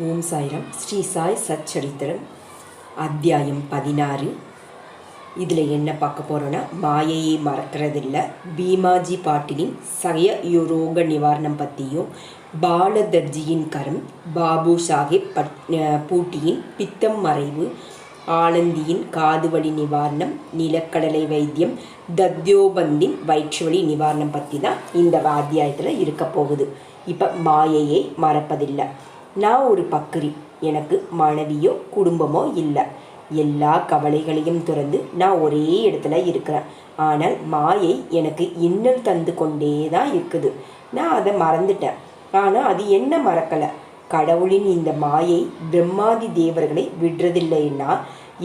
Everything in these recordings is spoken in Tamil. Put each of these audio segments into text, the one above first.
ஓம் சாய்ராம். ஸ்ரீ சாய் சச்சரித்திரம் அத்தியாயம் 16. இதில் என்ன பார்க்க போகிறோன்னா, மாயையை மறக்கிறதில்ல, பீமாஜி பாட்டிலின் சயரோக நிவாரணம் பற்றியும், பாலதர்ஜியின் கரம், பாபு சாஹிப் பூட்டியின் பித்தம் மறைவு, ஆனந்தியின் காதுவலி நிவாரணம், நிலக்கடலை வைத்தியம், தத்யோபந்தின் வயிற்றுவலி நிவாரணம் பற்றி தான் இந்த அத்தியாயத்தில் இருக்க போகுது. இப்போ மாயையை மறப்பதில்லை. நான் ஒரு பக்கிரி, எனக்கு மனைவியோ குடும்பமோ இல்லை. எல்லா கவலைகளையும் துறந்து நான் ஒரே இடத்துல இருக்கிறேன். ஆனால் மாயை எனக்கு இன்னல் தந்து கொண்டே தான் இருக்குது. நான் அதை மறந்துட்டேன். ஆனால் அது என்ன மறக்கலை. கடவுளின் இந்த மாயை பிரம்மாதி தேவர்களை விடுறதில்லைன்னா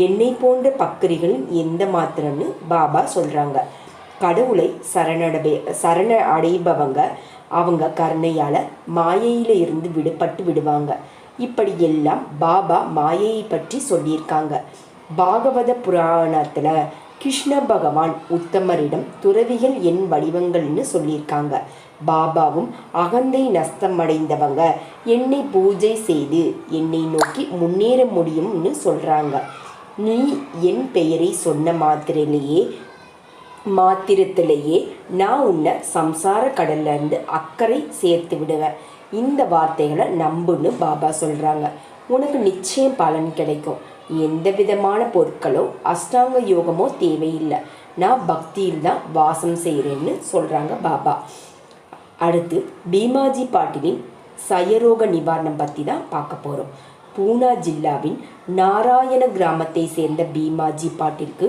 என்னை போன்ற பக்கிரிகளின் எந்த மாத்திரம்னு பாபா சொல்கிறாங்க. கடவுளை சரண அடைபவங்க அவங்க கருணையால் மாயையில் இருந்து விடுபட்டு விடுவாங்க. இப்படி எல்லாம் பாபா மாயையை பற்றி சொல்லியிருக்காங்க. பாகவத புராணத்தில் கிருஷ்ண பகவான் உத்தமரிடம் துறவிகள் என் வடிவங்கள்னு சொல்லியிருக்காங்க. பாபாவும் அகந்தை நஷ்டமடைந்தவங்க என்னை பூஜை செய்து என்னை நோக்கி முன்னேற முடியும்னு சொல்கிறாங்க. நீ என் பெயரை சொன்ன மாத்திரத்திலேயே நான் உன்னை சம்சார கடல்லேருந்து அக்கறை சேர்த்து விடுவேன். இந்த வார்த்தைகளை நம்புன்னு பாபா சொல்கிறாங்க. உனக்கு நிச்சயம் பலன் கிடைக்கும். எந்த விதமான பொருட்களோ அஷ்டாங்க யோகமோ தேவையில்லை. நான் பக்தியில் தான் வாசம் செய்கிறேன்னு சொல்கிறாங்க பாபா. அடுத்து பீமாஜி பாட்டிலின் சயரோக நிவாரணம் பற்றி தான் பார்க்க போகிறோம். பூனா ஜில்லாவின் நாராயண கிராமத்தை சேர்ந்த பீமாஜி பாட்டிற்கு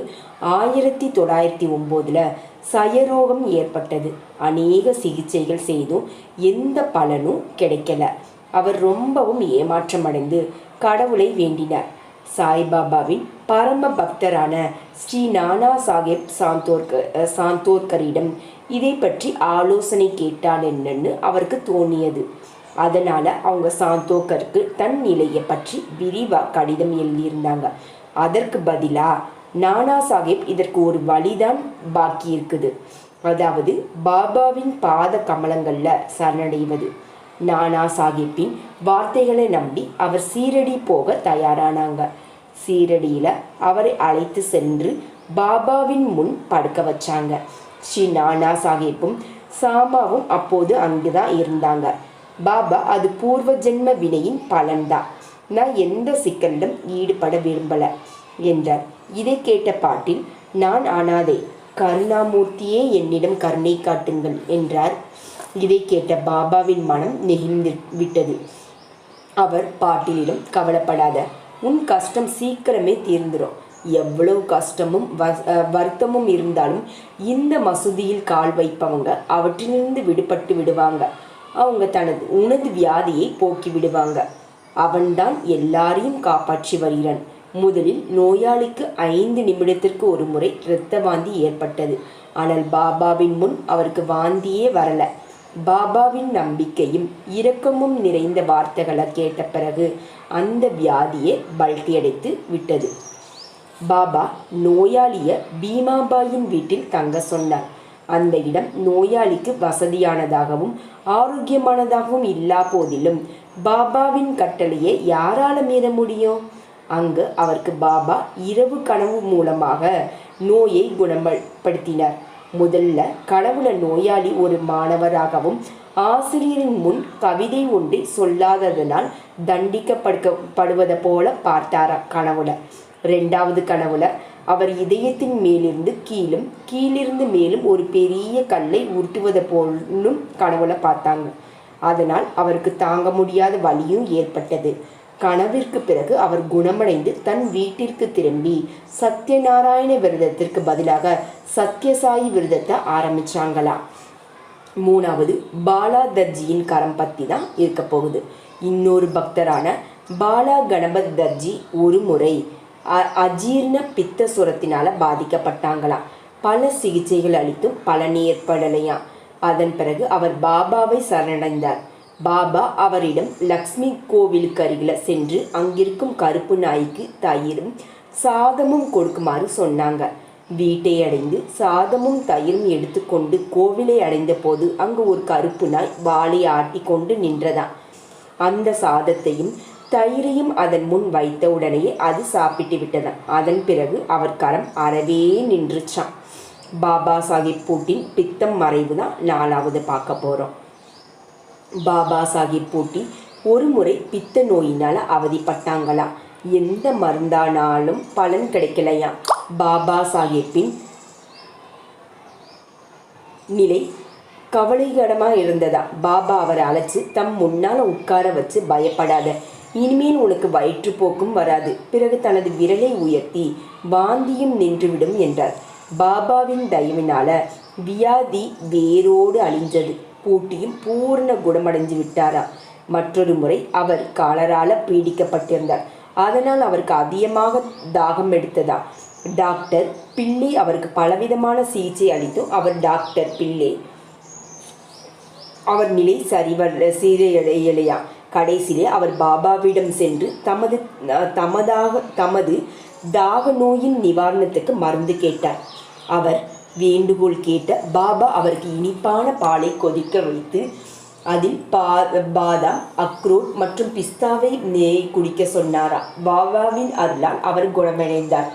1909 சயரோகம் ஏற்பட்டது. அநேக சிகிச்சைகள் செய்தும் எந்த பலனும் கிடைக்கல. அவர் ரொம்பவும் ஏமாற்றமடைந்து கடவுளை வேண்டினார். சாய்பாபாவின் பரம பக்தரான ஸ்ரீ நானா சாஹேப் சாந்தோர்கரிடம் இதை பற்றி ஆலோசனை கேட்டால் என்னன்னு அவருக்கு தோணியது. அதனால் அவங்க சாந்தோக்கருக்கு தன் நிலையை பற்றி விரிவாக கடிதம் எழுதியிருந்தாங்க. அதற்கு பதிலாக நானா சாஹேப் இதற்கு ஒரு வழிதான் பாக்கி இருக்குது. அதாவது பாபாவின் பாத கமலங்களில் சரணடைவது. நானா சாஹேப்பின் வார்த்தைகளை நம்பி அவர் சீரடி போக தயாரானாங்க. சீரடியில் அவரை அழைத்து சென்று பாபாவின் முன் படுக்க வச்சாங்க. ஸ்ரீ நானா சாஹேப்பும் சாமாவும் அப்போது அங்கு தான் இருந்தாங்க. பாபா, அது பூர்வ ஜென்ம வினையின் பலன்தான். நான் எந்த சிக்கலிலும் ஈடுபட விரும்பலை என்றார். இதை கேட்ட பாட்டில், நான் அனாதை, கருணாமூர்த்தியே என்னிடம் கருணை காட்டுங்கள் என்றார். இதை கேட்ட பாபாவின் மனம் நெகிழ்ந்து விட்டது. அவர் பாட்டிலிடம், கவலைப்படாத, உன் கஷ்டம் சீக்கிரமே தீர்ந்துடும். எவ்வளவு கஷ்டமும் வருத்தமும் இருந்தாலும் இந்த மசூதியில் கால் வைப்பவங்க அவற்றிலிருந்து விடுபட்டு விடுவாங்க. அவங்க உனது வியாதியை போக்கி விடுவாங்க. அவன்தான் எல்லாரையும் காப்பாற்றி வருகிறான். முதலில் நோயாளிக்கு 5 நிமிடத்திற்கு ஒரு முறை இரத்த வாந்தி ஏற்பட்டது. ஆனால் பாபாவின் முன் அவருக்கு வாந்தியே வரல. பாபாவின் நம்பிக்கையும் இரக்கமும் நிறைந்த வார்த்தைகளை கேட்ட பிறகு அந்த வியாதியை பல்டியடைத்து விட்டது. பாபா நோயாளியை பீமாபாயின் வீட்டில் தங்க சொன்னார். அந்த இடம் நோயாளிக்கு வசதியானதாகவும் ஆரோக்கியமானதாகவும் இல்லா போதிலும் பாபாவின் கட்டளையை யாரால மீற முடியும்? அங்கு அவருக்கு பாபா இரவு கனவு மூலமாக நோயை குணப்படுத்தினார். முதல்ல கனவுல நோயாளி ஒரு மாணவராகவும் ஆசிரியரின் முன் கவிதை ஒன்றை சொல்லாததனால் தண்டிக்கப்படுவதை போல பார்த்தாரா கனவுல. 2வது கனவுல அவர் இதயத்தின் மேலிருந்து கீழிருந்து மேலும் ஒரு பெரிய கல்லை உருட்டுவதை போலும் கனவுல பார்த்தாங்க. அதனால் அவருக்கு தாங்க முடியாத வலியும் ஏற்பட்டது. கனவிற்கு பிறகு அவர் குணமடைந்து தன் வீட்டிற்கு திரும்பி சத்யநாராயண விரதத்திற்கு பதிலாக சத்யசாயி விரதத்தை ஆரம்பிச்சாங்களாம். 3வது பாலாதர்ஜியின் கரம் பற்றி தான் இருக்க போகுது. இன்னொரு பக்தரான பாலா கணபத் தர்ஜி ஒரு முறை அஜீர்ண பித்த சுரத்தினால பாதிக்கப்பட்டாங்களாம். பல சிகிச்சைகள் அளித்தும் பலன் ஏற்படலையாம். அதன் பிறகு அவர் பாபாவை சரணடைந்தார். பாபா அவரிடம் லக்ஷ்மி கோவிலுக்கு அருகில் சென்று அங்கிருக்கும் கருப்பு நாய்க்கு தயிரும் சாதமும் கொடுக்குமாறு சொன்னாங்க. வீட்டை அடைந்து சாதமும் தயிரும் எடுத்துக்கொண்டு கோவிலை அடைந்த போது அங்கு ஒரு கருப்பு நாய் வாளை ஆட்டி கொண்டு நின்றதாம். அந்த சாதத்தையும் தயிரையும் அதன் முன் வைத்த உடனேயே அது சாப்பிட்டு விட்டதாம். அதன் பிறகு அவர் கரம் அறவே நின்றுச்சான். பாபா சாஹிப் பூட்டின் பித்தம் மறைவு தான் 4வது பார்க்க போகிறோம். பாபா சாஹிப் பூட்டி ஒரு முறை பித்த நோயினால் அவதிப்பட்டாங்களாம். எந்த மருந்தானாலும் பலன் கிடைக்கலையாம். பாபா சாஹிப்பின் நிலை கவலைகரமாக இருந்ததா. பாபா அவரை அழைச்சி தம் முன்னால் உட்கார வச்சு, பயப்படாத, இனிமேல் உனக்கு வயிற்றுப்போக்கும் வராது, பிறகு தனது விரலை உயர்த்தி வாந்தியும் நின்றுவிடும் என்றார். பாபாவின் தயவினால வியாதி வேரோடு அழிஞ்சது. பூட்டியும் பூர்ண குணமடைஞ்சு விட்டாராம். மற்றொரு முறை அவர் காலரால பீடிக்கப்பட்டிருந்தார். அதனால் அவருக்கு அதிகமாக தாகம் எடுத்ததா. டாக்டர் பிள்ளை அவருக்கு பலவிதமான சிகிச்சை அளித்தும் டாக்டர் பிள்ளை அவர் நிலை சீரையடையலையா. கடைசியிலே அவர் பாபாவிடம் சென்று தமது தாக நோயின் நிவாரணத்துக்கு மருந்து கேட்டார். அவர் வேண்டுகோள் கேட்ட பாபா அவருக்கு இனிப்பான பாலை கொதிக்க வைத்து அதில் பாதாம், அக்ரோட் மற்றும் பிஸ்தாவை குடிக்க சொன்னாரா. பாபாவின் அருளால் அவர் குணமடைந்தார்.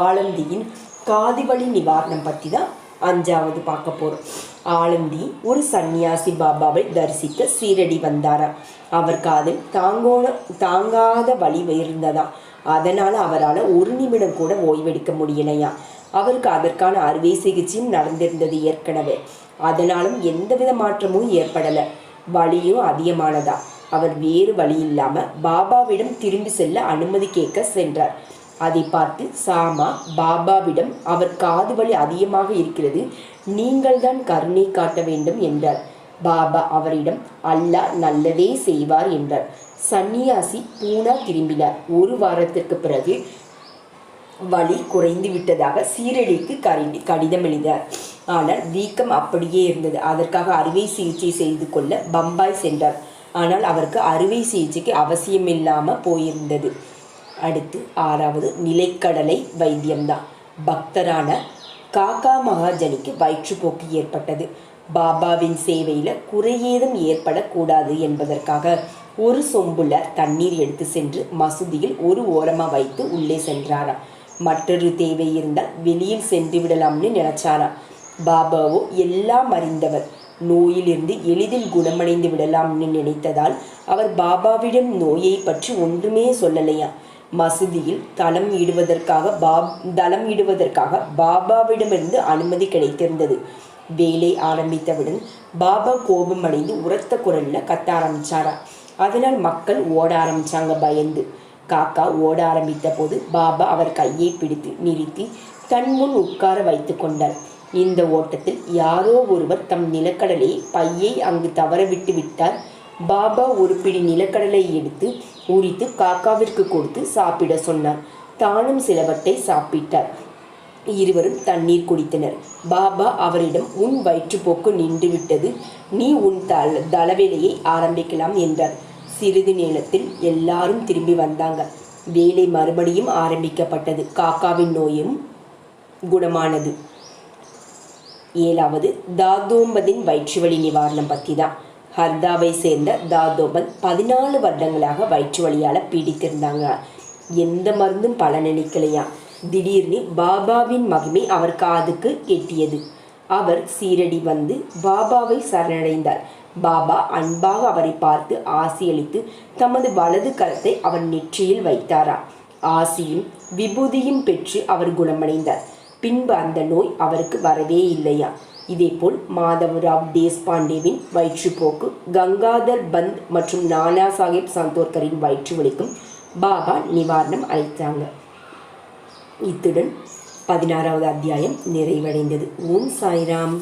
ஆலந்தியின் காதுவலி நிவாரணம் பற்றி தான் 5வது பார்க்க போகிறோம். ஆலந்தி ஒரு சன்னியாசி பாபாவை தரிசிக்க சீரடி வந்தாராம். அவர் காதில் தாங்காத வலி இருந்ததாம். அதனால் அவரால் ஒரு நிமிடம் கூட ஓய்வெடுக்க முடியலையா. அவருக்கு அதற்கான அறுவை சிகிச்சையும் நடந்திருந்தது ஏற்கனவே. அதனாலும் எந்தவித மாற்றமும் ஏற்படலை. வலியும் அதிகமானதா. அவர் வேறு வழி இல்லாமல் பாபாவிடம் திரும்பி செல்ல அனுமதி கேட்க சென்றார். அதை பார்த்து சாமா பாபாவிடம், அவர் காது வலி அதிகமாக இருக்கிறது, நீங்கள் தான் கருணை காட்ட வேண்டும் என்றார். பாபா அவரிடம், அல்லாஹ் நல்லதே செய்வார் என்றார். சன்னியாசி பூனா திரும்பினார். ஒரு வாரத்திற்கு பிறகு வலி குறைந்து விட்டதாக சீரடிக்கு கடிதம் எழுதினார். ஆனால் வீக்கம் அப்படியே இருந்தது. அதற்காக அறுவை சிகிச்சை செய்து கொள்ள பம்பாய் சென்றார். ஆனால் அவருக்கு அறுவை சிகிச்சைக்கு அவசியமில்லாமல் போயிருந்தது. அடுத்து 6வது நிலைக்கடலை வைத்தியம்தான். பக்தரான காக்கா மகாஜனிக்கு வயிற்றுப்போக்கு ஏற்பட்டது. பாபாவின் சேவையில் குறையேதும் ஏற்படக்கூடாது என்பதற்காக ஒரு சொம்புல தண்ணீர் எடுத்து சென்று மசூதியில் ஒரு ஓரமாக வைத்து உள்ளே சென்றாராம். மற்றொரு தேவை இருந்தால் வெளியில் சென்று விடலாம்னு நினைச்சாராம். பாபாவோ எல்லாம் அறிந்தவர், நோயிலிருந்து எளிதில் குணமடைந்து விடலாம்னு நினைத்ததால் அவர் பாபாவிடம் நோயை பற்றி ஒன்றுமே சொல்லலையா. மசூதியில் தளம் இடுவதற்காக பாபாவிடமிருந்து அனுமதி கிடைத்திருந்தது. வேலை ஆரம்பித்தவுடன் பாபா கோபமடைந்து உரத்த குரலில் கத்த ஆரம்பிச்சாரா. அதனால் மக்கள் ஓட ஆரம்பிச்சாங்க பயந்து. காக்கா ஓட ஆரம்பித்த போது பாபா அவர் கையை பிடித்து நிறுத்தி தன் முன் உட்கார வைத்து கொண்டார். இந்த ஓட்டத்தில் யாரோ ஒருவர் தம் நிலக்கடலையை பையை அங்கு தவற விட்டு விட்டார். பாபா ஒரு பிடி நிலக்கடலை எடுத்து உரித்து காக்காவிற்கு கொடுத்து சாப்பிட சொன்னார். தானும் சிலவற்றை சாப்பிட்டார். இருவரும் தண்ணீர் குடித்தனர். பாபா அவரிடம், உன் வயிற்றுப்போக்கு நின்று விட்டது, நீ உன் தளவேலையை ஆரம்பிக்கலாம் என்றார். சிறிது நேரத்தில் எல்லாரும் திரும்பி வந்தாங்க. வேலை மறுபடியும் ஆரம்பிக்கப்பட்டது. காக்காவின் நோயும் குணமானது. 7வது தாதோம்பதின் வயிற்றுவலி நிவாரணம் பற்றி தான். ஹர்தாவை சேர்ந்த தாதோபந்த் 14 வருடங்களாக வயிற்று வலியால் பீடித்திருந்தாங்க. எந்த மருந்தும் பலனளிக்கலையா. திடீர்னு பாபாவின் மகிமை அவர் காதுக்கு எட்டியது. அவர் சீரடி வந்து பாபாவை சரணடைந்தார். பாபா அன்பாக அவரை பார்த்து ஆசியளித்து தமது வலது கரத்தை அவர் நெற்றியில் வைத்தாரா. ஆசியும் விபூதியும் பெற்று அவர் குணமடைந்தார். பின்பு அந்த நோய் அவருக்கு வரவே இல்லையா. இதேபோல் மாதவராவ் தேஷ்பாண்டேவின் வயிற்றுப்போக்கு, கங்காதர் பந்த் மற்றும் நானா சாஹிப் சந்தோர்கரின் வயிற்று வலிக்கும் பாபா நிவாரணம் அளித்தாங்க. இத்துடன் 16வது அத்தியாயம் நிறைவடைந்தது. ஓம் சாய்ராம்.